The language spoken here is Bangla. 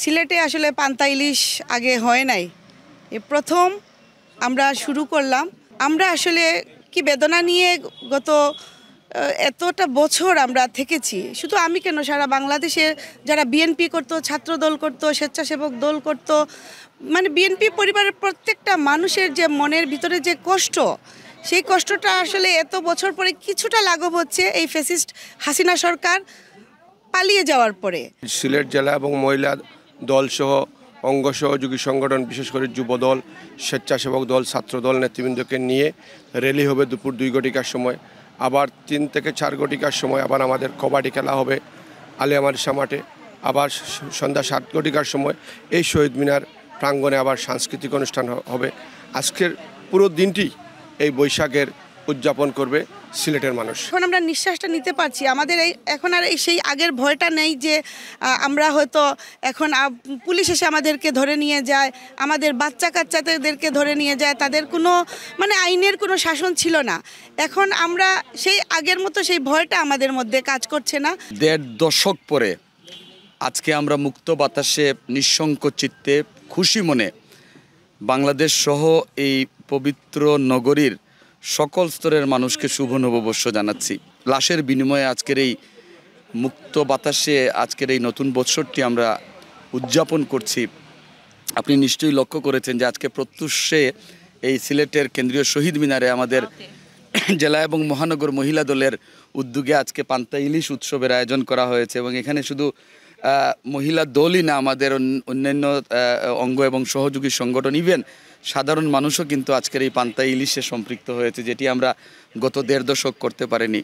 সিলেটে আসলে পান্তা ইলিশ আগে হয় নাই, এ প্রথম আমরা শুরু করলাম। আমরা আসলে কি বেদনা নিয়ে গত এতটা বছর আমরা থেকেছি, শুধু আমি কেন, সারা বাংলাদেশে যারা বিএনপি করতো, ছাত্র দল করতো, স্বেচ্ছাসেবক দল করতো, মানে বিএনপি পরিবারের প্রত্যেকটা মানুষের যে মনের ভিতরে যে কষ্ট, সেই কষ্টটা আসলে এত বছর পরে কিছুটা লাঘব হচ্ছে এই ফ্যাসিস্ট হাসিনা সরকার পালিয়ে যাওয়ার পরে। সিলেট জেলা এবং মহিলা দলসহ অঙ্গ সহযোগী সংগঠন, বিশেষ করে যুবদল, স্বেচ্ছাসেবক দল, ছাত্রদল নেতৃবৃন্দকে নিয়ে র্যালি হবে দুপুর 2 ঘটিকার সময়। আবার 3 থেকে 4 ঘটিকার সময় আবার আমাদের কবাডি খেলা হবে আলিয়া মাদ্রাসা মাঠে। আবার সন্ধ্যা 7 ঘটিকার সময় এই শহীদ মিনার প্রাঙ্গণে আবার সাংস্কৃতিক অনুষ্ঠান হবে। আজকের পুরো দিনটি এই বৈশাখের উদযাপন করবে সিলেটের মানুষ। এখন আমরা নিঃশ্বাসটা নিতে পারছি, আমাদের এখন আর সেই আগের ভয়টা নেই যে আমরা হয়তো এখন পুলিশ এসে আমাদেরকে ধরে নিয়ে যায়, আমাদের বাচ্চা কাচ্চাদেরকে ধরে নিয়ে যায়, তাদের কোনো মানে আইনের কোনো শাসন ছিল না। এখন আমরা সেই আগের মতো সেই ভয়টা আমাদের মধ্যে কাজ করছে না। 1.5 দশক পরে আজকে আমরা মুক্ত বাতাসে নিঃশঙ্ক চিত্তে খুশি মনে বাংলাদেশ সহ এই পবিত্র নগরীর সকল স্তরের মানুষকে শুভ নববর্ষ জানাচ্ছি। লাশের বিনিময়ে আজকের এই মুক্ত বাতাসে আজকের এই নতুন বৎসরটি আমরা উদযাপন করছি। আপনি নিশ্চয়ই লক্ষ্য করেছেন যে আজকে প্রত্যুষে এই সিলেটের কেন্দ্রীয় শহীদ মিনারে আমাদের জেলা এবং মহানগর মহিলা দলের উদ্যোগে আজকে পান্তা ইলিশ উৎসবের আয়োজন করা হয়েছে এবং এখানে শুধু মহিলা দলই না, আমাদের অন্যান্য অঙ্গ এবং সহযোগী সংগঠন, ইভেন সাধারণ মানুষও কিন্তু আজকের এই পান্তা ইলিশে সম্পৃক্ত হয়েছে, যেটি আমরা গত 1.5 দশক করতে পারিনি।